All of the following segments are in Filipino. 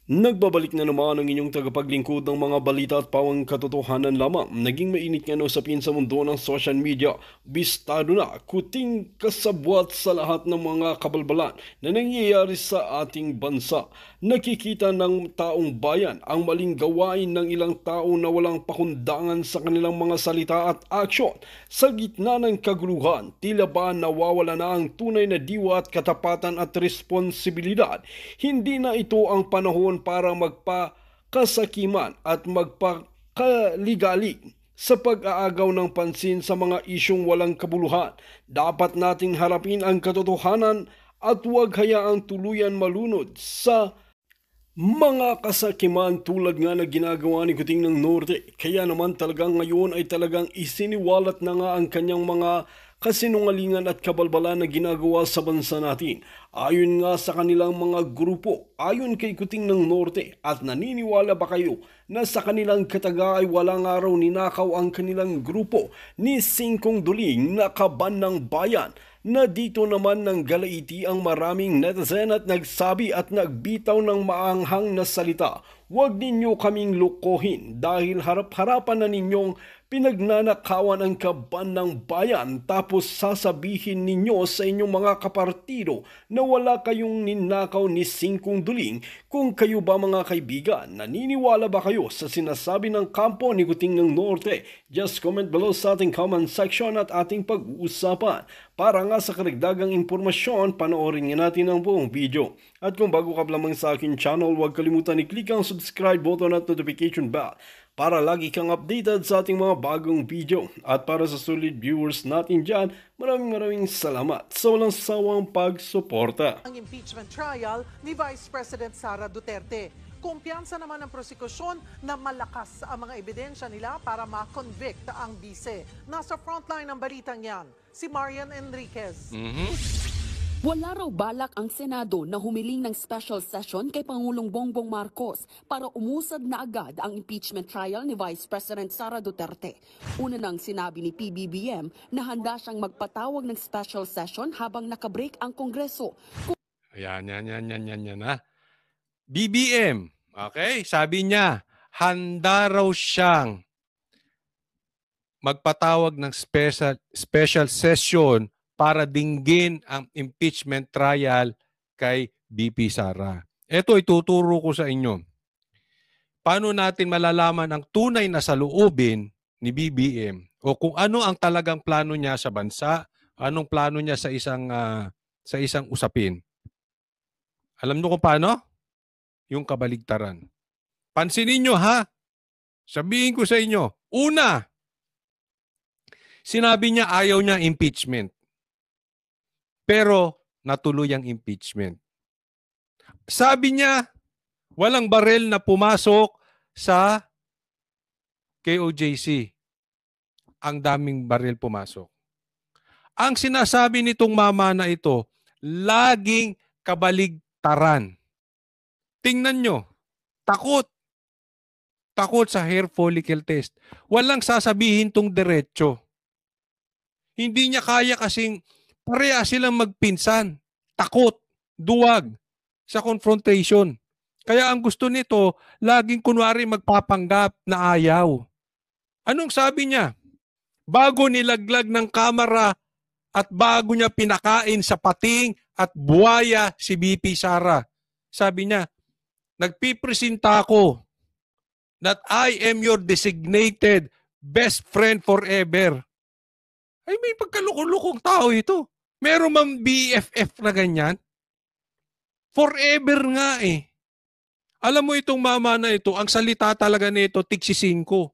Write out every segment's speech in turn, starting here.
Nagbabalik na naman ang inyong tagapaglingkod ng mga balita at pawang katotohanan lamang. Naging mainit nga na usapin sa mundo ng social media. Bistado na, kuting kasabwat sa lahat ng mga kabalbalan na nangyayari sa ating bansa. Nakikita ng taong bayan ang maling gawain ng ilang tao na walang pakundangan sa kanilang mga salita at aksyon. Sa gitna ng kaguluhan, tila ba nawawala na ang tunay na diwa at katapatan at responsibilidad. Hindi na ito ang panahon para magpakasakiman at magpakaligali sa pag-aagaw ng pansin sa mga isyong walang kabuluhan. Dapat nating harapin ang katotohanan at huwag hayaang tuluyan malunod sa mga kasakiman tulad nga na ginagawa ni Kuting ng Norte. Kaya naman talagang ngayon ay talagang isiniwalat na nga ang kanyang mga kasinungalingan at kabalbalan na ginagawa sa bansa natin. Ayon nga sa kanilang mga grupo, ayon kay Kuting ng Norte, at naniniwala ba kayo na sa kanilang kataga ay walang araw ninakaw ang kanilang grupo ni Singkong Duling na kaban ng bayan? Na dito naman ng galaiti ang maraming netizen at nagsabi at nagbitaw ng maanghang na salita. Huwag ninyo kaming lukohin dahil harap-harapan na ninyong pinagnanakawan ang kaban ng bayan tapos sasabihin ninyo sa inyong mga kapartido na wala kayong ninakaw ni Singkong Duling. Kung kayo ba mga kaibigan, naniniwala ba kayo sa sinasabi ng kampo ni Kuting ng Norte? Just comment below sa ating comment section at ating pag-uusapan. Para nga sa karagdagang impormasyon, panoorin nga natin ang buong video. At kung bago ka lamang sa akin channel, huwag kalimutan i-click ang subscribe button at notification bell para lagi kang updated sa ating mga bagong video. At para sa solid viewers natin dyan, maraming salamat sa walang sawang pagsuporta. Ang impeachment trial ni Vice President Sara Duterte. Kumpiyansa naman ng prosekusyon na malakas ang mga ebidensya nila para ma-convict ang bise. Nasa frontline ng balitang yan, si Marian Enriquez. Wala raw balak ang Senado na humiling ng special session kay Pangulong Bongbong Marcos para umusad na agad ang impeachment trial ni Vice President Sara Duterte. Una nang sinabi ni PBBM na handa siyang magpatawag ng special session habang nakabreak ang Kongreso. Yan ha. BBM, okay? Sabi niya, handa raw siyang magpatawag ng special session para dinggin ang impeachment trial kay BP Sara. Ito ituturo ko sa inyo. Paano natin malalaman ang tunay na saloobin ni BBM o kung ano ang talagang plano niya sa bansa, anong plano niya sa isang usapin. Alam niyo kung paano? Yung kabaligtaran. Pansinin niyo ha. Sabihin ko sa inyo. Una, sinabi niya ayaw niya impeachment. Pero natuloy ang impeachment. Sabi niya, walang barel na pumasok sa KOJC. Ang daming barel pumasok. Ang sinasabi nitong mama na ito, laging kabaligtaran. Tingnan nyo, takot. Takot sa hair follicle test. Walang sasabihin tong diretso. Hindi niya kaya kasing pareha silang magpinsan, takot, duwag sa confrontation. Kaya ang gusto nito, laging kunwari magpapanggap na ayaw. Anong sabi niya? Bago nilaglag ng kamera at bago niya pinakain sa pating at buwaya si BP Sara, sabi niya, nagpipresenta ako that I am your designated best friend forever. Ay, may pagkalukong-lukong tao ito. Meron mang BFF na ganyan? Forever nga eh. Alam mo itong mama na ito, ang salita talaga nito, tigsisingko.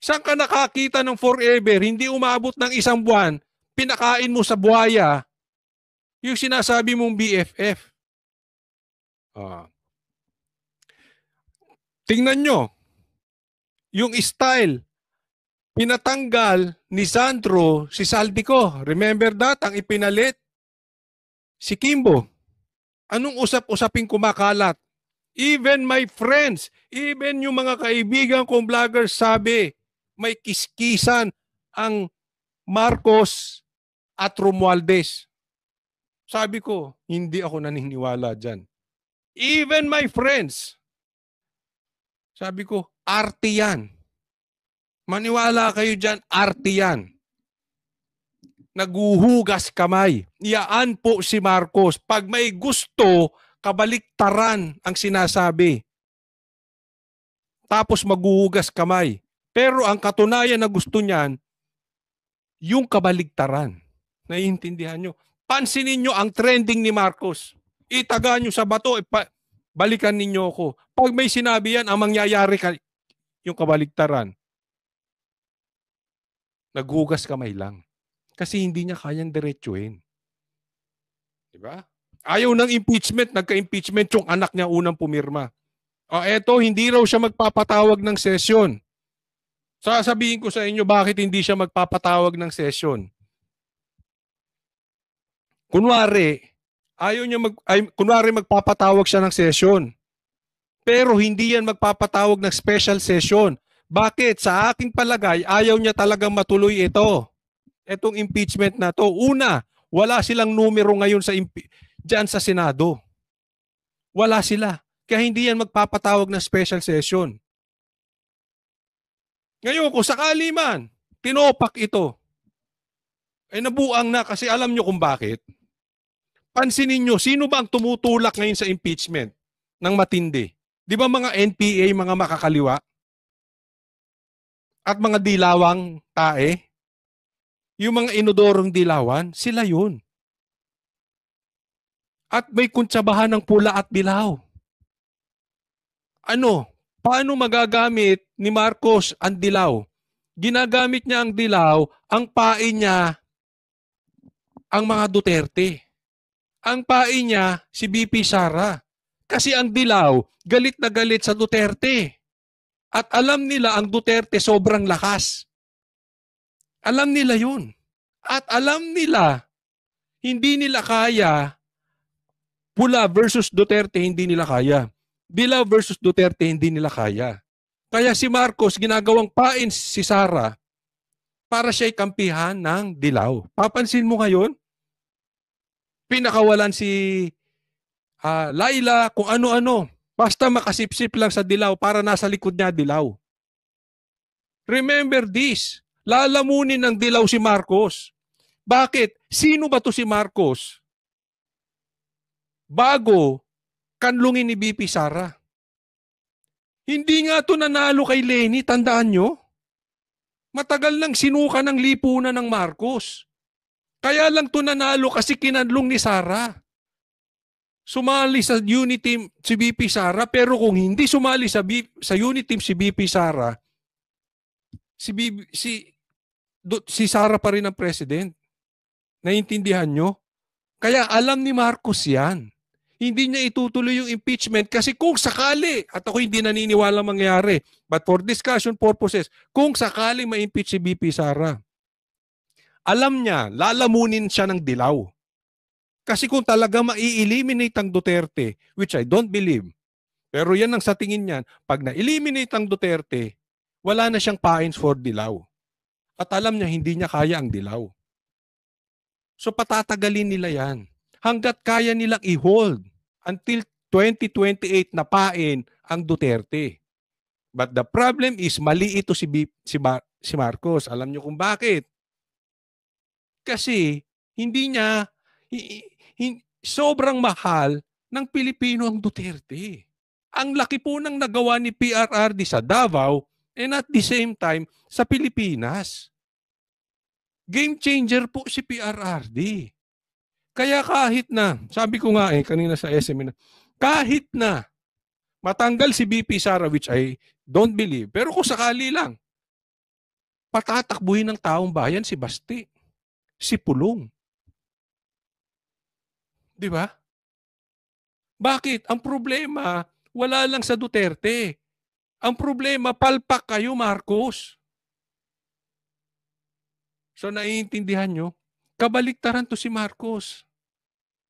Saan ka nakakita ng forever, hindi umabot ng 1 buwan, pinakain mo sa buhaya, yung sinasabi mong BFF. Tingnan nyo, yung style, pinatanggal ni Sandro si Saldico. Remember that? Ang ipinalit si Kimbo. Anong usap-usaping kumakalat? Even my friends, even yung mga kaibigan kong vloggers sabi, may kiskisan ang Marcos at Romualdez. Sabi ko, hindi ako naniniwala dyan. Even my friends. Sabi ko, arte yan. Maniwala kayo dyan, arte yan. Naguhugas kamay. Iyaan po si Marcos. Pag may gusto, kabaliktaran ang sinasabi. Tapos maghuhugas kamay. Pero ang katunayan na gusto niyan, yung kabaligtaran. Naiintindihan nyo? Pansinin nyo ang trending ni Marcos. Itaga nyo sa bato, balikan ninyo ako. Pag may sinabi yan, ang mangyayari yung kabaligtaran. Naghugas kamay lang. Kasi hindi niya kayang diretsuhin. Diba? Ayaw ng impeachment, nagka-impeachment yung anak niya unang pumirma. O eto, hindi raw siya magpapatawag ng sesyon. Sasabihin ko sa inyo bakit hindi siya magpapatawag ng sesyon. Kunwari, kunwari magpapatawag siya ng sesyon. Pero hindi yan magpapatawag ng special session. Bakit? Sa aking palagay, ayaw niya talagang matuloy ito. Itong impeachment na to. Una, wala silang numero ngayon dyan sa Senado. Wala sila. Kaya hindi yan magpapatawag ng special session. Ngayon, kung sakali man, tinopak ito, nabuang na kasi alam nyo kung bakit. Pansinin nyo, sino ba ang tumutulak ngayon sa impeachment ng matindi? Di ba mga NPA, mga makakaliwa? At mga dilawang tae? Yung mga inodorong dilawan, sila yun. At may kuntsabahan ng pula at dilaw. Ano? Paano magagamit ni Marcos ang dilaw? Ginagamit niya ang dilaw, ang pain niya, ang mga Duterte. Ang pain niya, si BP Sara. Kasi ang dilaw, galit na galit sa Duterte. At alam nila ang Duterte sobrang lakas. Alam nila yun. At alam nila, hindi nila kaya, pula versus Duterte, hindi nila kaya. Dilaw versus Duterte, hindi nila kaya. Kaya si Marcos, ginagawang pain si Sara para siya'y kampihan ng dilaw. Papansin mo ngayon, pinakawalan si Laila, kung ano-ano. Basta makasipsip lang sa dilaw para nasa likod niya dilaw. Remember this. Lalamunin ng dilaw si Marcos. Bakit? Sino ba to si Marcos? Bago kanlungin ni BP Sara. Hindi nga to nanalo kay Leni, tandaan nyo? Matagal nang sinuka ng lipunan ng Marcos. Kaya lang to nanalo kasi kinanlong ni Sara. Sumali sa unit team si BP Sara, pero kung hindi sumali sa unit team si BP Sara, si Sara pa rin ang president. Naiintindihan nyo? Kaya alam ni Marcos yan. Hindi niya itutuloy yung impeachment kasi kung sakali, at ako hindi naniniwala mangyari, but for discussion purposes, kung sakali ma-impeach si BP Sara, alam niya, lalamunin siya ng dilaw. Kasi kung talaga ma-eliminate ang Duterte, which I don't believe, pero yan ang sa tingin niyan, pag na-eliminate ang Duterte, wala na siyang pains for dilaw. At alam niya, hindi niya kaya ang dilaw. So patatagalin nila yan. Hanggat kaya nilang i-hold until 2028 na pain ang Duterte. But the problem is, mali ito si Marcos. Alam niyo kung bakit? Kasi hindi niya, sobrang mahal ng Pilipino ang Duterte. Ang laki po ng nagawa ni PRRD sa Davao and at the same time sa Pilipinas. Game changer po si PRRD. Kaya kahit na, sabi ko nga kanina sa SM, kahit na matanggal si BP Sara, which I don't believe, pero kung sakali lang, patatakbuhin ng taong bayan si Basti, si Pulong. Di ba? Bakit? Ang problema, wala lang sa Duterte. Ang problema, palpak kayo, Marcos. So naiintindihan nyo? Kabaliktaran to si Marcos.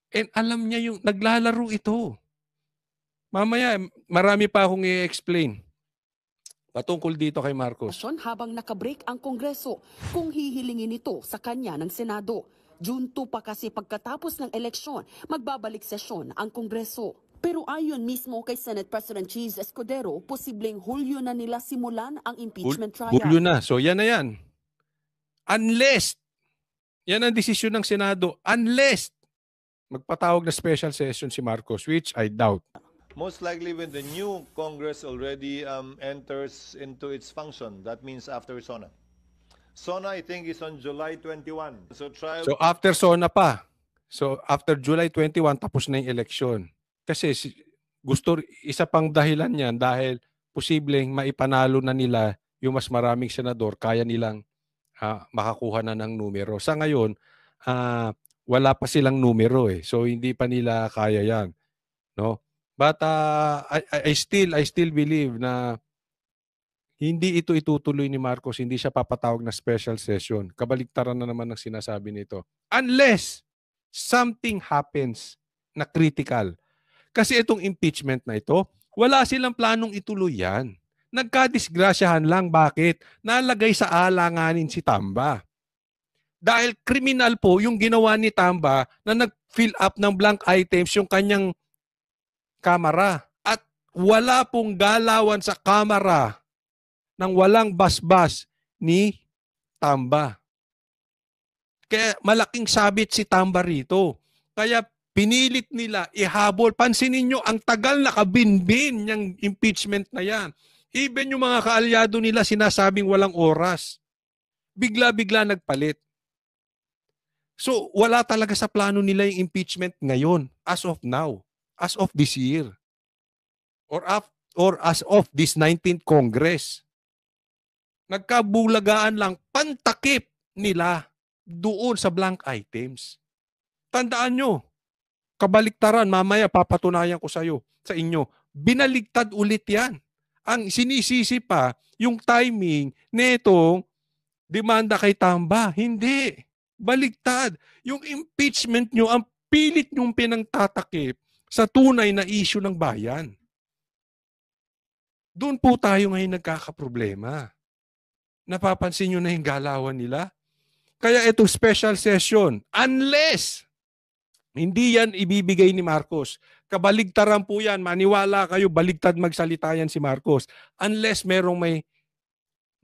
And alam niya yung naglalaro ito. Mamaya, marami pa akong i-explain patungkol dito kay Marcos. Habang nakabreak ang Kongreso kung hihilingin ito sa kanya ng Senado. June 2 pa kasi pagkatapos ng eleksyon, magbabalik sesyon ang Kongreso. Pero ayon mismo kay Senate President Cheese Escudero, posibleng Hulyo na nila simulan ang impeachment Hulyo trial. na. So yan na yan. Unless, yan ang desisyon ng Senado, unless magpatawag na special session si Marcos, which I doubt. Most likely when the new Congress already enters into its function, that means after SONA. SONA, I think, is on July 21. So trial. So after SONA pa. So after July 21, tapos na yung eleksyon. Kasi isa pang dahilan yan dahil posibleng maipanalo na nila yung mas maraming senador, kaya nilang makakuha na ng numero. Sa ngayon, wala pa silang numero eh. So hindi pa nila kaya yan, no? But I still believe na hindi ito itutuloy ni Marcos, hindi siya papatawag na special session. Kabaligtaran na naman ng sinasabi nito. Unless something happens na critical. Kasi itong impeachment na ito, wala silang planong ituloy yan. Nagkadisgrasyahan lang. Bakit? Nalagay sa alanganin si Tamba. Dahil kriminal po yung ginawa ni Tamba na nag-fill up ng blank items yung kanyang kamera. At wala pong galawan sa kamera ng walang basbas ni Tamba. Kaya malaking sabit si Tamba rito. Kaya pinilit nila ihabol. Pansinin nyo, ang tagal nakabinbin yung impeachment na yan. Even yung mga kaalyado nila sinasabing walang oras. Bigla-bigla nagpalit. So wala talaga sa plano nila yung impeachment ngayon, as of now, as of this year. Or as of this 19th Congress. Nagkabulagaan lang, pantakip nila doon sa blank items. Tandaan nyo, kabaliktaran, mamaya papatunayan ko sa inyo, binaligtad ulit yan. Ang sinisisi pa, yung timing netong demanda kay Tamba. Hindi. Baligtad. Yung impeachment nyo, ang pilit nyong pinangtatakip sa tunay na issue ng bayan. Doon po tayo ngayon nagkakaproblema. Napapansin nyo na yung galawan nila? Kaya itong special session, unless hindi yan ibibigay ni Marcos. Kabaligtaran po yan. Maniwala kayo, baligtad magsalita yan si Marcos. Unless merong may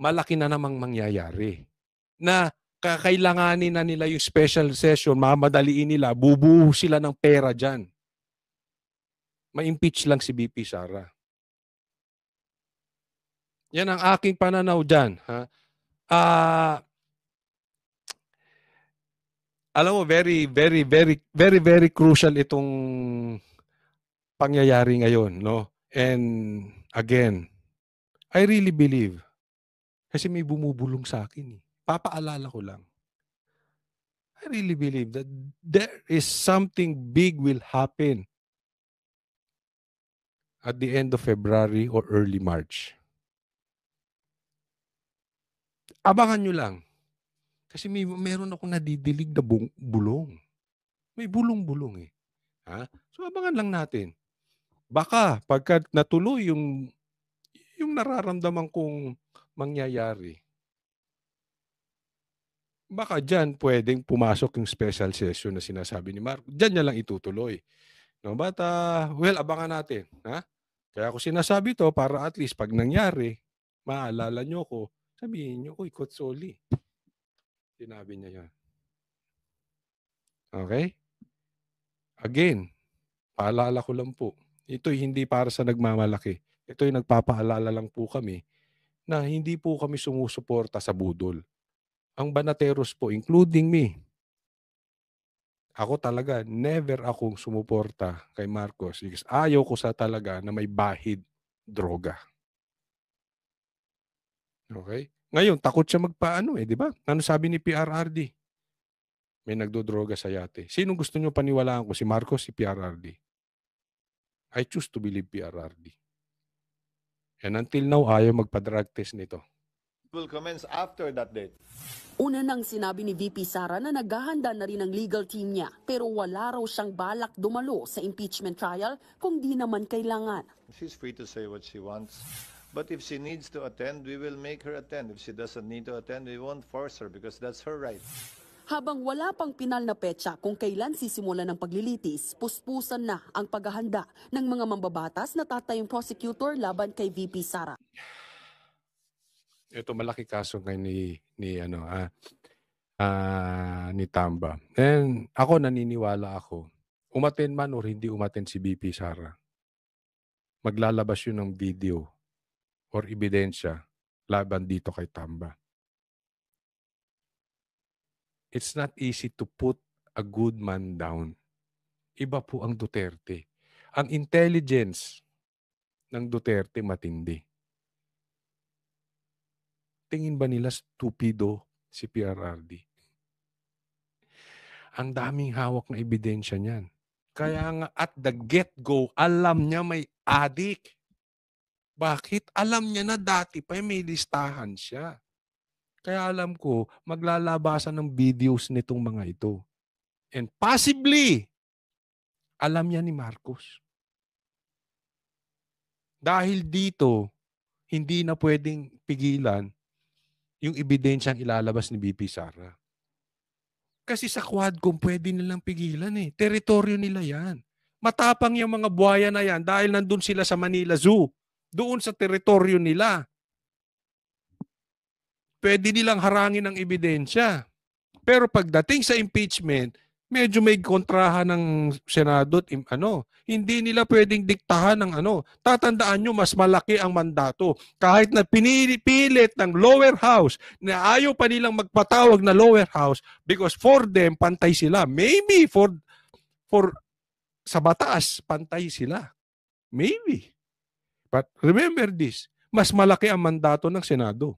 malaki na namang mangyayari. Na kakailanganin na nila yung special session, mamadaliin nila, bubuo sila ng pera dyan. Ma-impeach lang si BP Sara. Yan ang aking pananaw dyan. Alam mo, very crucial itong pangyayari ngayon, no? And again, I really believe, kasi may bumubulong sa akin. Papaalala ko lang. I really believe that there is something big will happen at the end of February or early March. Abangan nyo lang. Kasi meron akong nadidilig na bulong. May bulong-bulong eh. So abangan lang natin. Baka pagka natuloy yung nararamdaman kong mangyayari, baka dyan pwedeng pumasok yung special session na sinasabi ni Marco. Dyan niya lang itutuloy. No? But, well, abangan natin. Kaya ako sinasabi to para at least pag nangyari, maalala nyo ko, sabihin nyo, uy, Kotsoli. Sinabi niya yan. Okay? Again, paalala ko lang po. Ito'y hindi para sa nagmamalaki. Ito'y nagpapaalala lang po kami na hindi po kami sumusuporta sa budol. Ang Banateros po, including me, ako talaga, never akong sumuporta kay Marcos because ayaw ko sa talaga na may bahid droga. Okay? Ngayon, takot siya magpaano di ba? Ano sabi ni PRRD? May nagdodroga sa yate. Sinong gusto nyo paniwalaan ko? Si Marcos, si PRRD? I choose to believe PRRD. And until now, ayaw magpa-drug test nito. Will commence after that date. Una nang sinabi ni VP Sara na naghahanda na rin ang legal team niya pero wala raw siyang balak dumalo sa impeachment trial kung di naman kailangan. She's free to say what she wants. But if she needs to attend, we will make her attend. If she doesn't need to attend, we won't force her because that's her right. Habang wala pang pinal na petsa kung kailan sisimulan ng paglilitis, puspusan na ang paghahanda ng mga mambabatas na tatayong prosecutor laban kay VP Sara. Ito malaki kaso ngayon ni Tamba. And ako naniniwala ako, umaten man or hindi umaten si VP Sara, maglalabas yun ng video or ebidensya laban dito kay Tamba. It's not easy to put a good man down. Iba po ang Duterte. Ang intelligence ng Duterte matindi. Tingin ba nila stupido si PRRD? Ang daming hawak na ebidensya niyan. Kaya nga at the get-go, alam niya may adik. Bakit? Alam niya na dati pa may listahan siya. Kaya alam ko, maglalabasan ng videos nitong mga ito. And possibly, alam niya ni Marcos. Dahil dito, hindi na pwedeng pigilan yung ebidensyang ilalabas ni VP Sara. Kasi sa Quadcom, pwede nilang pigilan eh. Teritoryo nila yan. Matapang yung mga buhaya na yan dahil nandun sila sa Manila Zoo. Doon sa teritoryo nila. Pwede nilang harangin ang ebidensya. Pero pagdating sa impeachment, medyo may kontrahan ng Senado at hindi nila pwedeng diktahan ng Tatandaan nyo, mas malaki ang mandato. Kahit na pinipilit ng lower house na ayaw pa nilang magpatawag na lower house because for them, pantay sila. Maybe for sa batas, pantay sila. Maybe. But remember this, mas malaki ang mandato ng Senado.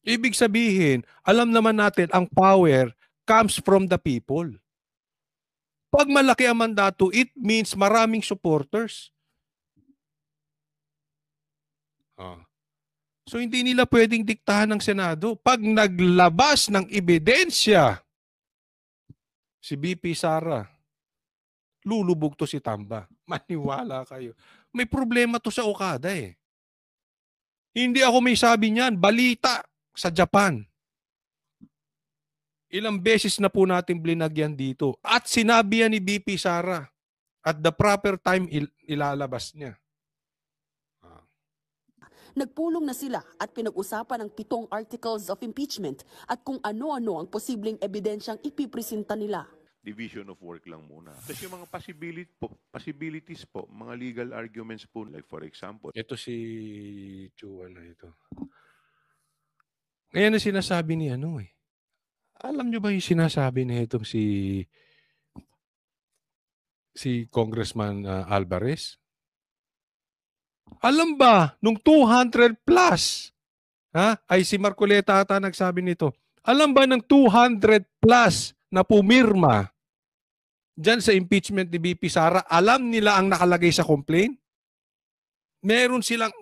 Ibig sabihin, alam naman natin ang power comes from the people. Pag malaki ang mandato, it means maraming supporters. So hindi nila pwedeng diktahan ng Senado. Pag naglabas ng ebidensya si VP Sara, lulubog to si Tamba. Maniwala kayo. May problema to sa Okada eh. Hindi ako may sabi niyan, balita sa Japan. Ilang beses na po natin blinagyan dito. At sinabi yan ni VP Sara. At the proper time ilalabas niya. Nagpulong na sila at pinag-usapan ang 7 articles of impeachment at kung ano-ano ang posibleng ebidensyang ipipresenta nila. Division of work lang muna. Tapos yung mga possibilities po, mga legal arguments po, like for example. Ito si Chua na ito. Ngayon na sinasabi ni Alam nyo ba yung sinasabi na itong si Congressman Alvarez? Alam ba, nung 200 plus, ay si Marcoleta ata nagsabi nito, alam ba ng 200 plus na pumirma dyan sa impeachment ni VP Sara, alam nila ang nakalagay sa complaint? Meron silang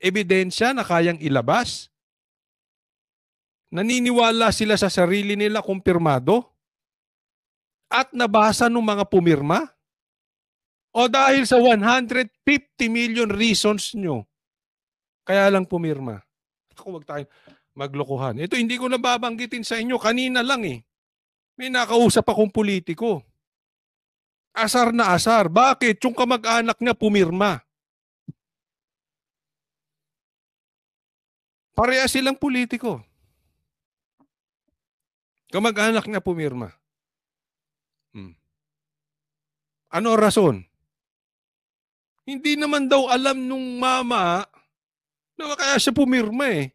ebidensya na kayang ilabas? Naniniwala sila sa sarili nila kumpirmado? At nabasa ng mga pumirma? O dahil sa 150 million reasons nyo, kaya lang pumirma? Ako wag tayo maglokohan. Ito hindi ko nababanggitin sa inyo. Kanina lang eh. May nakausap akong politiko. Asar na asar. Bakit? Yung kamag-anak niya pumirma. Pareha silang politiko. Kamag-anak niya pumirma. Ano rason? Hindi naman daw alam nung mama na kaya siya pumirma eh.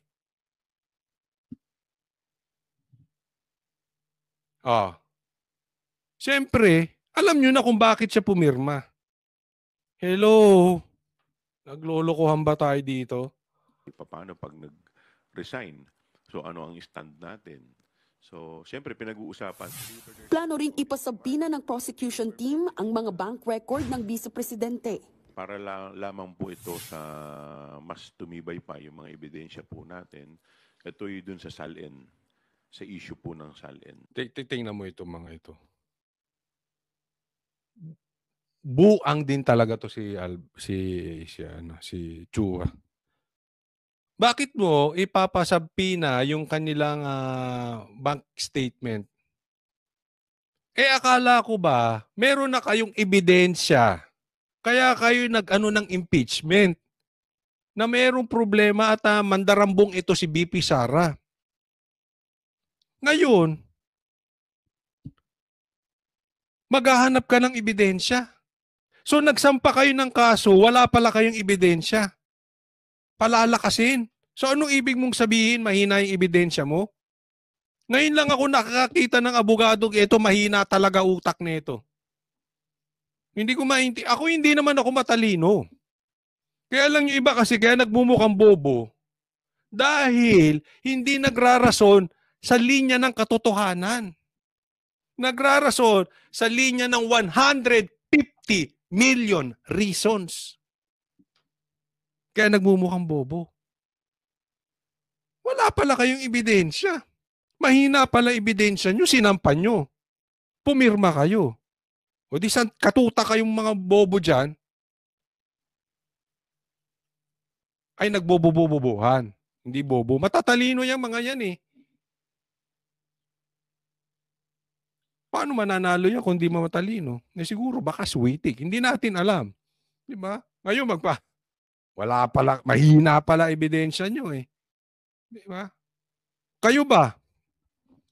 Siyempre, alam nyo na kung bakit siya pumirma. Hello? Naglolokohan ba tayo dito? Paano pag nag-resign? So ano ang stand natin? So, siyempre, pinag-uusapan. Plano rin ipasabina ng prosecution team ang mga bank record ng Vice Presidente. Para lamang po ito sa mas tumibay pa yung mga ebidensya po natin. Ito yung dun sa SALN, sa issue po ng SALN. Tingnan mo ito mga ito. Buang din talaga to si Chua. Bakit mo ipapasabpina yung kanilang bank statement? Akala ko ba meron na kayong ebidensya? Kaya kayo nag-ano ng impeachment na merong problema at mandarambong ito si BP Sara. Ngayon, maghahanap ka ng ebidensya. So nagsampa kayo ng kaso, wala pala kayong ebidensya. Palalakasin. So anong ibig mong sabihin, mahina yung ebidensya mo? Ngayon lang ako nakakakita ng abogadong ito, mahina talaga utak nito. Hindi ko maintindihan. Ako hindi naman ako matalino. Kaya lang yung iba kasi kaya nagmumukhang bobo dahil hindi nagrarason sa linya ng katotohanan. Nagrarason sa linya ng 150 million reasons. Kaya nagmumukhang bobo. Wala pala kayong ebidensya. Mahina pala ebidensya nyo, sinampan nyo. Pumirma kayo. O di katuta kayong mga bobo dyan, ay nagbobo-bobohan. Hindi bobo. Matatalino yung mga yan eh. Paano mananalo yan kung di matalino? Siguro baka sweetik. Hindi natin alam. Di ba? Ngayon wala pala, mahina pala ebidensya nyo eh. Di ba? Kayo ba?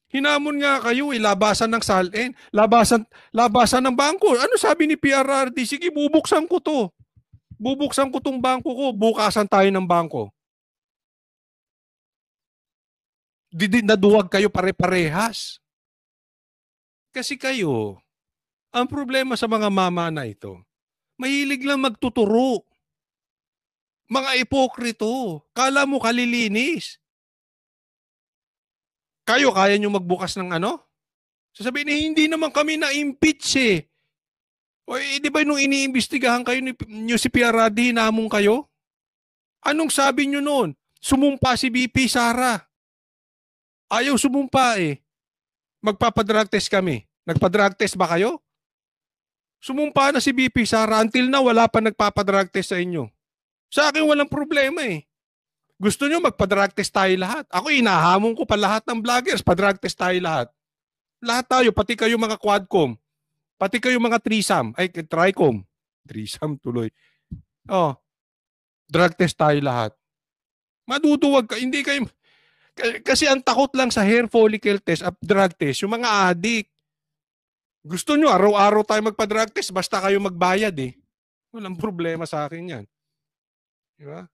Hinamon nga kayo eh, labasan ng SALN, labasan ng bangko. Ano sabi ni PRRD? Sige, bubuksan ko to. Bubuksan ko tong bangko ko, bukasan tayo ng bangko. Naduwag kayo pare-parehas. Kasi kayo, ang problema sa mga mama na ito, mahilig lang magtuturo. Mga ipokrito. Kala mo kalilinis. Kayo, kaya nyo magbukas ng ano? Sasabihin, hindi naman kami na-impeach eh. O di ba nung iniimbestigahan kayo nyo si PRRD, hinamon kayo? Anong sabi nyo noon? Sumumpa si BP Sara. Ayaw sumumpa eh. Magpapadrug test kami. Nagpadrug test ba kayo? Sumumpa na si BP Sara. Until now, wala pa nagpapadrug test sa inyo. Sa akin, walang problema eh. Gusto nyo magpa-drug test tayo lahat. Ako, inahamon ko pa lahat ng vloggers, pa-drug test tayo lahat. Lahat tayo, pati kayo mga quadcom. Pati kayo mga threesome. Ay, tricom. Threesome tuloy. Oh, drug test tayo lahat. Maduduwag ka. Hindi kayo... Kasi ang takot lang sa hair follicle test at drug test, yung mga addict. Gusto nyo, araw-araw tayo magpa-drug test, basta kayo magbayad eh. Walang problema sa akin yan. Diba?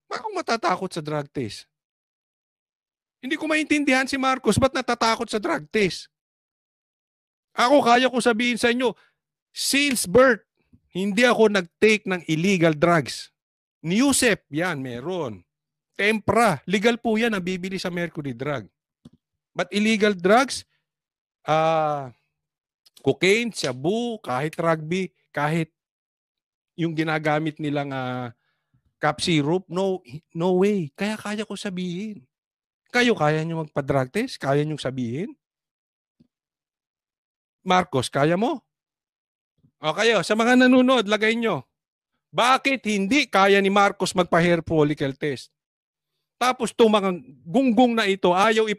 Bakit matatakot sa drug test? Hindi ko maintindihan si Marcos, ba't natatakot sa drug test? Ako, kaya ko sabihin sa inyo, since birth, hindi ako nag-take ng illegal drugs. Newsep, yan, meron. Tempra, legal po yan, nabibili sa Mercury Drug. But illegal drugs, cocaine, shabu, kahit rugby, kahit yung ginagamit nilang cap syrup, no way. Kaya ko sabihin. Kayo, kaya nyo magpa-drug test? Kaya nyo sabihin? Marcos, kaya mo? O kayo, sa mga nanonood, lagay nyo. Bakit hindi kaya ni Marcos magpa-hair follicle test? Tapos itong mga gunggong na ito, ayaw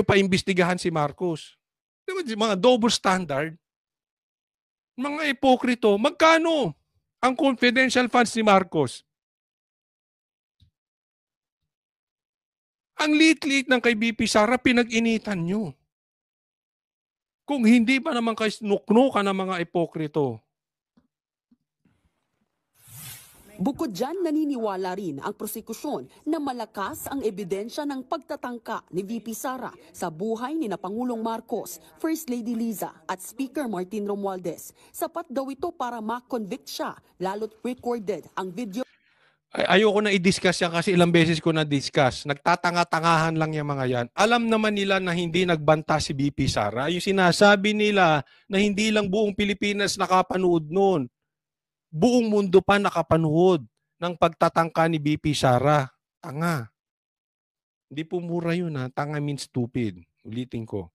pa imbestigahan si Marcos. Mga double standard, mga ipokrito, magkano ang confidential funds ni Marcos? Ang liit-liit ng kay BP Sara, pinag-initan nyo. Kung hindi pa naman kayo nuknukan ng mga ipokrito. Bukod dyan, naniniwala rin ang prosekusyon na malakas ang ebidensya ng pagtatangka ni VP Sara sa buhay ni Pangulong Marcos, First Lady Liza at Speaker Martin Romualdez. Sapat daw ito para ma-convict siya, lalo't recorded ang video. Ayoko na i-discuss yan kasi ilang beses ko na-discuss. Nagtatanga-tangahan lang yung mga yan. Alam naman nila na hindi nagbanta si BP Sara. Yung sinasabi nila na hindi lang buong Pilipinas nakapanood noon. Buong mundo pa nakapanood ng pagtatangka ni BP Sara. Tanga. Hindi po mura yun ha. Tanga means stupid. Ulitin ko.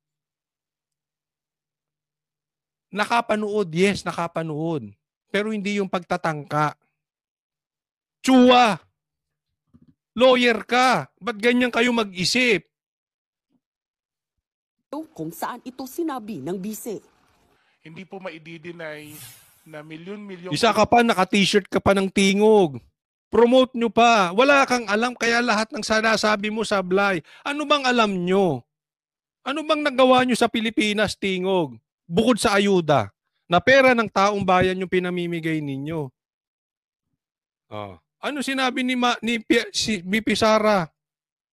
Nakapanood. Yes, nakapanood. pero hindi yung pagtatangka. Tsuwa! Lawyer ka! Ba't ganyan kayo mag-isip? Kung saan ito sinabi ng bise. Hindi po maidi-deny na milyon-milyon Isa ka pa, naka-t-shirt ka pa ng tingog. Promote nyo pa. Wala kang alam, kaya lahat ng sinasabi mo sablay. Ano bang alam nyo? Ano bang nagawa nyo sa Pilipinas, tingog? Bukod sa ayuda, na pera ng taong bayan yung pinamimigay ninyo. Ano sinabi si BP Sara?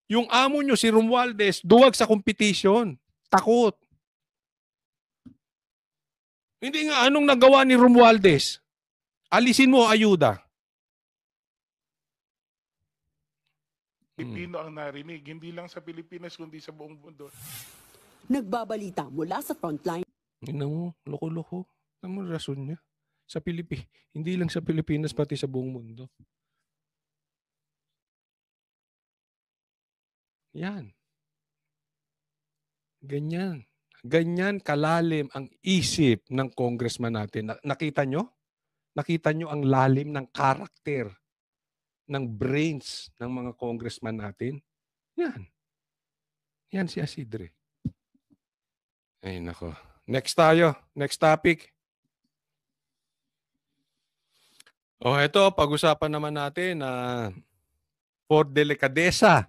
Yung amo nyo, si Romualdez, duwag sa competition. Takot. Hindi nga, anong nagawa ni Romualdez? Alisin mo ayuda. Pilipino ang narinig, hindi lang sa Pilipinas kundi sa buong mundo. Nagbabalita mula sa frontline. Tingnan mo, loko-loko. Ano mo rason niya? Sa hindi lang sa Pilipinas, pati sa buong mundo. Yan. Ganyan. Ganyan kalalim ang isip ng congressman natin. Nakita nyo? Nakita nyo ang lalim ng karakter, ng brains ng mga congressman natin? Yan. Yan si Isidre. Ay, nako. Next tayo. Next topic. Ito, pag-usapan naman natin na for delikadesa,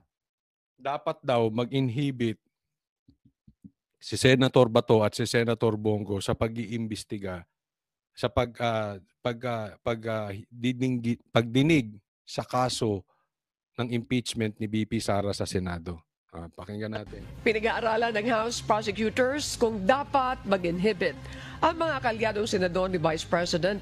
dapat daw mag-inhibit si Senator Bato at si Senator Bongo sa pag-iimbestiga sa pagdinig sa kaso ng impeachment ni BP Sara sa Senado. Pakinggan natin. Pinag-aaralan ng House prosecutors kung dapat mag-inhibit ang mga kalyadong senador ni Vice President